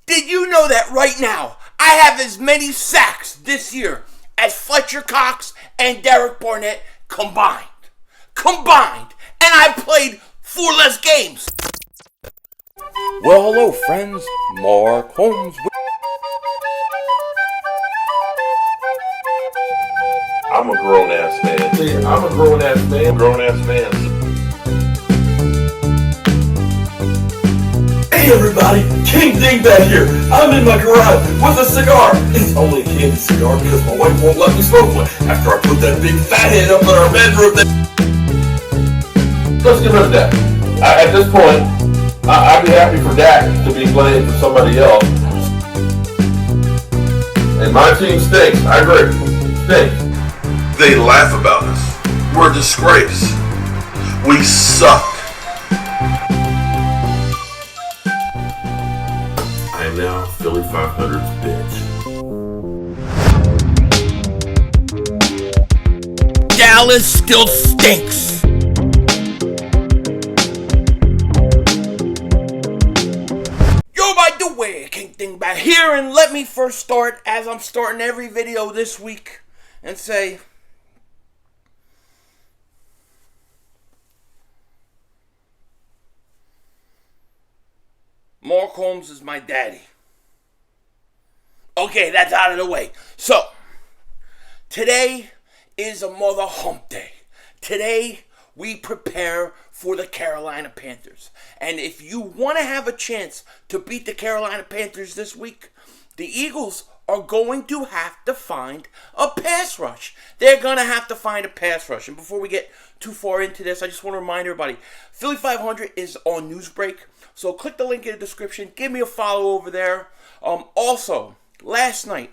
Did you know that right now I have as many sacks this year as Fletcher Cox and Derek Barnett combined? Combined. And I played 4 less games. Well, hello, friends. Mark Holmes. I'm a grown-ass man. See, I'm a grown-ass man. Grown-ass man. Hey everybody, King Dingbat here. I'm in my garage with a cigar. It's only a candy cigar because my wife won't let me smoke one after I put that big fat head up in our bedroom. Let's get rid of that. At this point, I'd be happy for Dak to be playing for somebody else. And my team stinks. I agree. Stinks. They laugh about us. We're a disgrace. We suck. I am now Philly 500's bitch. Dallas still stinks. Yo, by the way, King Dingbat here, and let me first start, as I'm starting every video this week, and say, Mark Holmes is my daddy. Okay, that's out of the way. So, today is a mother hump day. Today, we prepare for the Carolina Panthers. And if you want to have a chance to beat the Carolina Panthers this week, the Eagles are going to have to find a pass rush. They're going to have to find a pass rush. And before we get too far into this, I just want to remind everybody, Philly 500 is on Newsbreak. So click the link in the description. Give me a follow over there. Also, last night,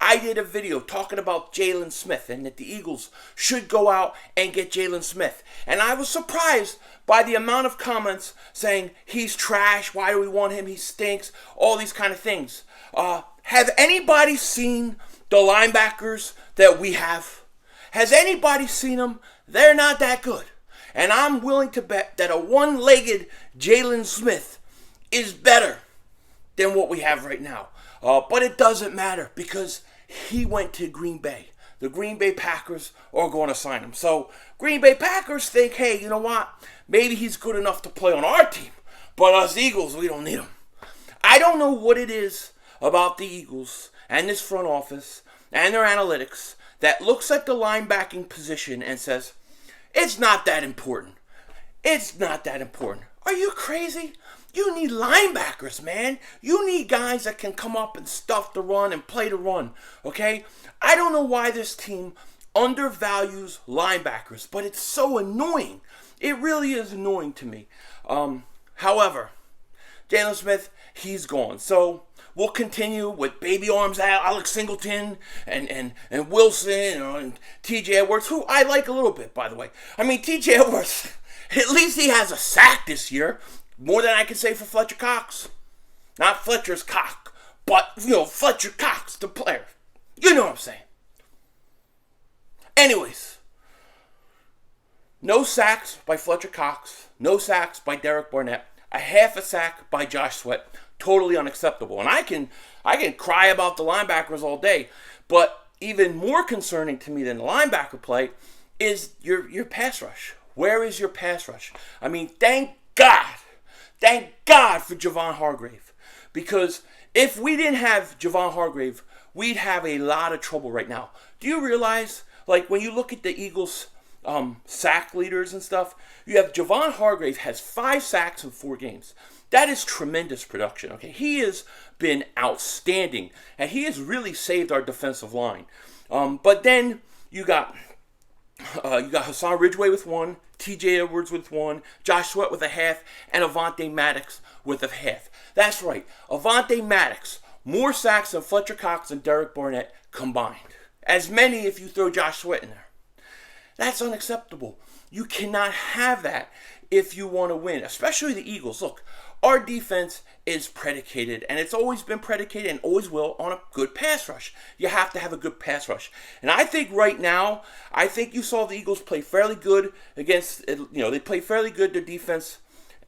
I did a video talking about Jalen Smith and that the Eagles should go out and get Jalen Smith. And I was surprised by the amount of comments saying he's trash, why do we want him, he stinks, all these kind of things. Have anybody seen the linebackers that we have? Has anybody seen them? They're not that good. And I'm willing to bet that a one-legged Jalen Smith is better than what we have right now. But it doesn't matter because he went to Green Bay. The Green Bay Packers are going to sign him. So Green Bay Packers think, hey, you know what? Maybe he's good enough to play on our team. But us Eagles, we don't need him. I don't know what it is about the Eagles and this front office and their analytics that looks at the linebacking position and says, it's not that important. It's not that important. Are you crazy? You need linebackers, man. You need guys that can come up and stuff the run and play the run, okay? I don't know why this team undervalues linebackers, but it's so annoying. It really is annoying to me. However, Jalen Smith, he's gone. So we'll continue with Baby Arms Alex Singleton and Wilson and TJ Edwards, who I like a little bit, by the way. I mean, TJ Edwards, at least he has a sack this year. More than I can say for Fletcher Cox. Not Fletcher's cock, but, Fletcher Cox, the player. You know what I'm saying. Anyways, no sacks by Fletcher Cox. No sacks by Derek Barnett. A half a sack by Josh Sweat. Totally unacceptable. And I can cry about the linebackers all day, but even more concerning to me than the linebacker play is your pass rush. Where is your pass rush? I mean, thank God for Javon Hargrave. Because if we didn't have Javon Hargrave, we'd have a lot of trouble right now. Do you realize, like, when you look at the Eagles' sack leaders and stuff, you have Javon Hargrave has 5 sacks in 4 games. That is tremendous production, okay? He has been outstanding, and he has really saved our defensive line. But then you got Hassan Ridgeway with 1, TJ Edwards with 1, Josh Sweat with a half, and Avonte Maddox with a half. That's right, Avonte Maddox, more sacks than Fletcher Cox and Derek Barnett combined. As many if you throw Josh Sweat in there. That's unacceptable. You cannot have that if you want to win, especially the Eagles. Look, our defense is predicated, and it's always been predicated and always will, on a good pass rush. You have to have a good pass rush. And I think right now, you saw the Eagles play fairly good against, they play fairly good, their defense,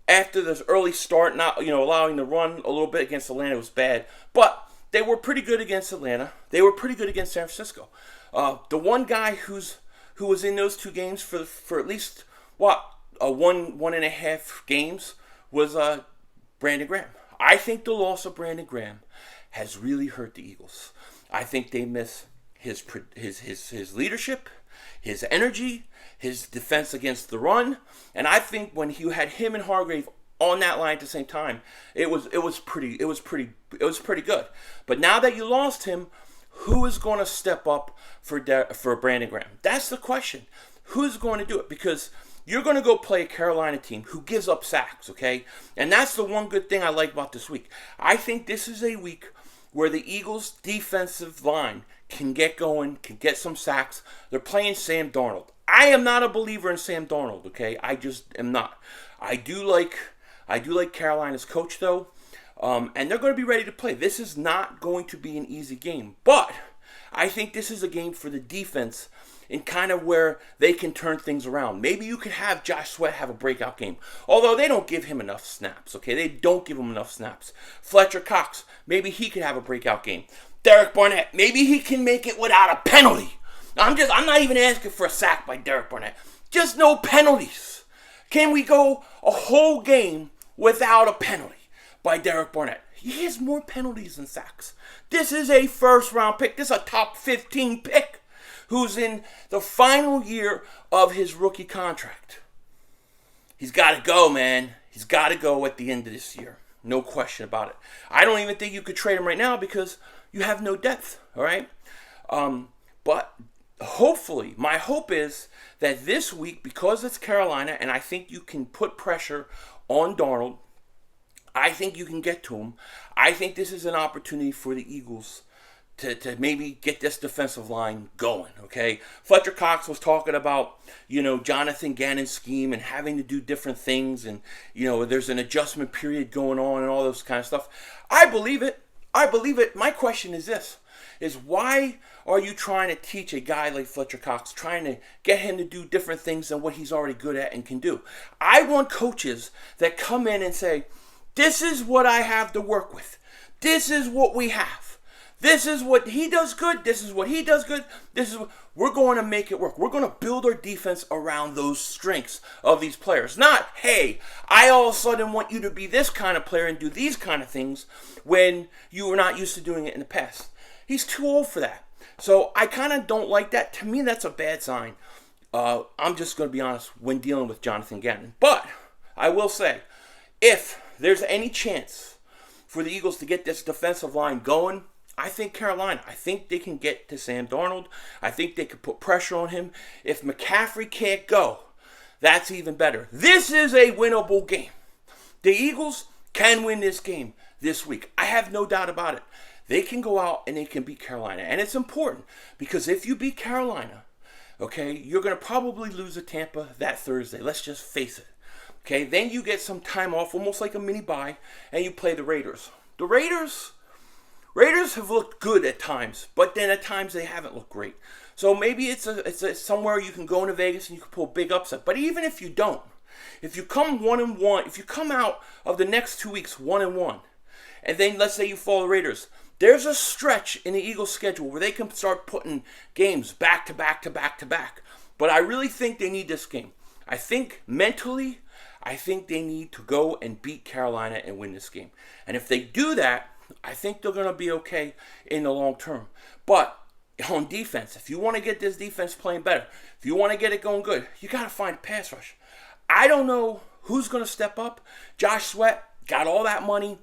after this early start, not allowing the run a little bit against Atlanta was bad, but they were pretty good against Atlanta. They were pretty good against San Francisco. The one guy who was in those two games for at least one and a half games was Brandon Graham. I think the loss of Brandon Graham has really hurt the Eagles. I think they miss his leadership, his energy, his defense against the run, and I think when you had him and Hargrave on that line at the same time, it was pretty good. But now that you lost him, who is going to step up for Brandon Graham? That's the question. Who's going to do it? Because you're going to go play a Carolina team who gives up sacks, okay? And that's the one good thing I like about this week. I think this is a week where the Eagles' defensive line can get going, can get some sacks. They're playing Sam Darnold. I am not a believer in Sam Darnold, okay? I just am not. I do like Carolina's coach, though, and they're going to be ready to play. This is not going to be an easy game, but I think this is a game for the defense in kind of where they can turn things around. Maybe you could have Josh Sweat have a breakout game, although they don't give hhim enough snaps, okay? They don't give him enough snaps. Fletcher Cox, maybe he could have a breakout game. Derek Barnett, maybe he can make it without a penalty. I'm not even asking for a sack by Derek Barnett. Just no penalties. Can we go a whole game without a penalty by Derek Barnett? He has more penalties than sacks. This is a first-round pick. This is a top 15 pick who's in the final year of his rookie contract. He's got to go, man. He's got to go at the end of this year. No question about it. I don't even think you could trade him right now because you have no depth, all right? But hopefully, my hope is that this week, because it's Carolina, and I think you can put pressure on Darnold, I think you can get to him. I think this is an opportunity for the Eagles to maybe get this defensive line going, okay? Fletcher Cox was talking about, Jonathan Gannon's scheme and having to do different things and, there's an adjustment period going on and all those kind of stuff. I believe it. My question is this, is why are you trying to teach a guy like Fletcher Cox, trying to get him to do different things than what he's already good at and can do? I want coaches that come in and say, this is what I have to work with. This is what we have. This is what he does good. This is what he does good. We're going to make it work. We're going to build our defense around those strengths of these players. Not, hey, I all of a sudden want you to be this kind of player and do these kind of things when you were not used to doing it in the past. He's too old for that. So I kind of don't like that. To me, that's a bad sign. I'm just going to be honest when dealing with Jonathan Gannon. But I will say, if there's any chance for the Eagles to get this defensive line going, I think Carolina. I think they can get to Sam Darnold. I think they could put pressure on him. If McCaffrey can't go, that's even better. This is a winnable game. The Eagles can win this game this week. I have no doubt about it. They can go out and they can beat Carolina. And it's important because if you beat Carolina, okay, you're going to probably lose to Tampa that Thursday. Let's just face it. Okay, then you get some time off, almost like a mini bye, and you play the Raiders. The Raiders have looked good at times, but then at times they haven't looked great. So maybe it's somewhere you can go into Vegas and you can pull a big upset. But even if you don't, if you come 1-1, if you come out of the next 2 weeks 1-1, and then let's say you fall the Raiders, there's a stretch in the Eagles' schedule where they can start putting games back to back to back to back. But I really think they need this game. I think mentally, they need to go and beat Carolina and win this game. And if they do that, I think they're going to be okay in the long term. But on defense, if you want to get this defense playing better, if you want to get it going good, you got to find a pass rush. I don't know who's going to step up. Josh Sweat got all that money,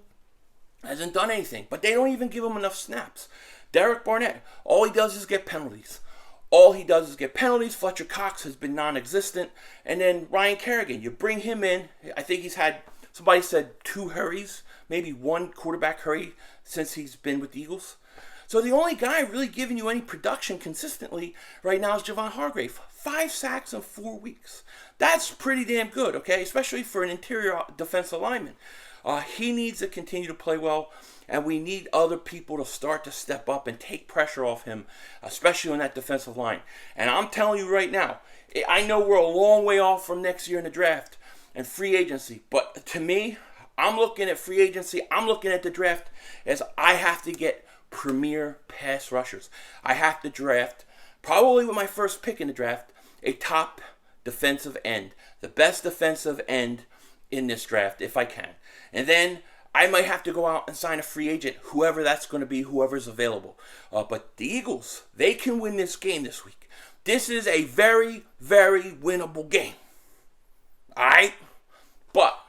hasn't done anything, but they don't even give him enough snaps. Derek Barnett, all he does is get penalties. Fletcher Cox has been non-existent. And then Ryan Kerrigan, you bring him in. I think he's had, somebody said 2 hurries, maybe 1 quarterback hurry since he's been with the Eagles. So the only guy really giving you any production consistently right now is Javon Hargrave. 5 sacks in 4 weeks. That's pretty damn good, okay? Especially for an interior defensive lineman. He needs to continue to play well, and we need other people to start to step up and take pressure off him, especially on that defensive line. And I'm telling you right now, I know we're a long way off from next year in the draft, and free agency. But to me, I'm looking at free agency. I'm looking at the draft as I have to get premier pass rushers. I have to draft, probably with my first pick in the draft, a top defensive end. The best defensive end in this draft if I can. And then I might have to go out and sign a free agent, whoever that's going to be, whoever's available. But the Eagles, they can win this game this week. This is a very, very winnable game. All right? But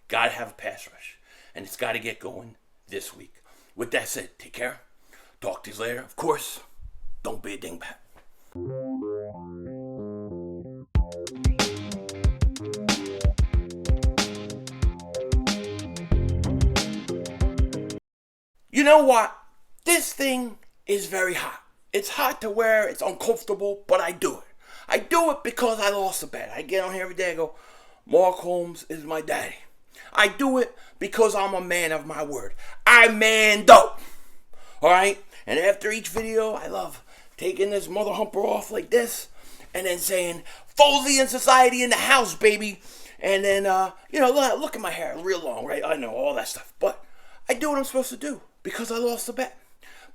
got to have a pass rush. And it's got to get going this week. With that said, take care. Talk to you later. Of course, don't be a dingbat. You know what? This thing is very hot. It's hot to where it's uncomfortable, but I do it. I do it because I lost a bet. I get on here every day and go, Mark Holmes is my daddy. I do it because I'm a man of my word. I manned up. Alright? And after each video, I love taking this mother humper off like this and then saying, Folsey and Society in the house, baby. And then, look at my hair, real long, right? I know, all that stuff. But I do what I'm supposed to do because I lost the bet.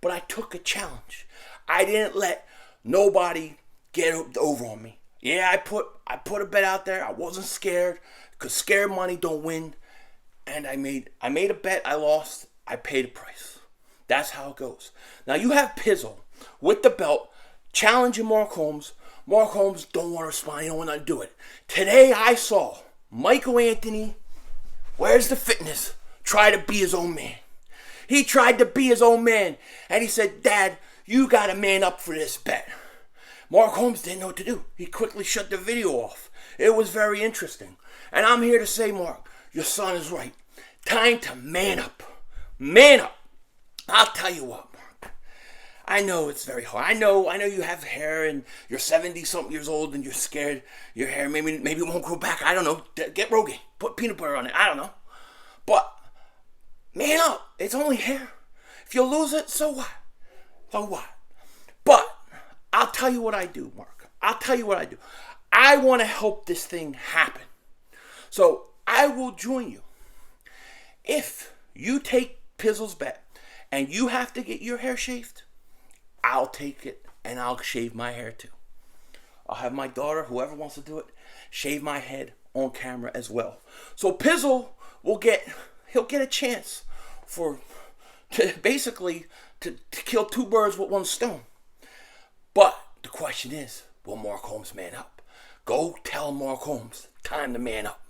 But I took a challenge. I didn't let nobody get over on me. Yeah, I put a bet out there. I wasn't scared because scared money don't win. And I made a bet. I lost. I paid a price. That's how it goes. Now you have Pizzle with the belt challenging Mark Holmes. Mark Holmes don't want to respond. He don't want to do it. Today I saw Michael Anthony, where's the fitness, try to be his own man. He tried to be his own man. And he said, Dad, you got to man up for this bet. Mark Holmes didn't know what to do. He quickly shut the video off. It was very interesting. And I'm here to say, Mark, your son is right. Time to man up. Man up. I'll tell you what, Mark. I know it's very hard. I know you have hair and you're 70-something years old and you're scared your hair maybe it won't grow back. I don't know. Get Rogaine. Put peanut butter on it. I don't know. But man up. It's only hair. If you lose it, so what? So what? But I'll tell you what I do, Mark. I'll tell you what I do. I want to help this thing happen. So I will join you. If you take Pizzle's bet and you have to get your hair shaved, I'll take it and I'll shave my hair too. I'll have my daughter, whoever wants to do it, shave my head on camera as well. So Pizzle he'll get a chance to kill two birds with one stone. But the question is, will Mark Holmes man up? Go tell Mark Holmes, time to man up.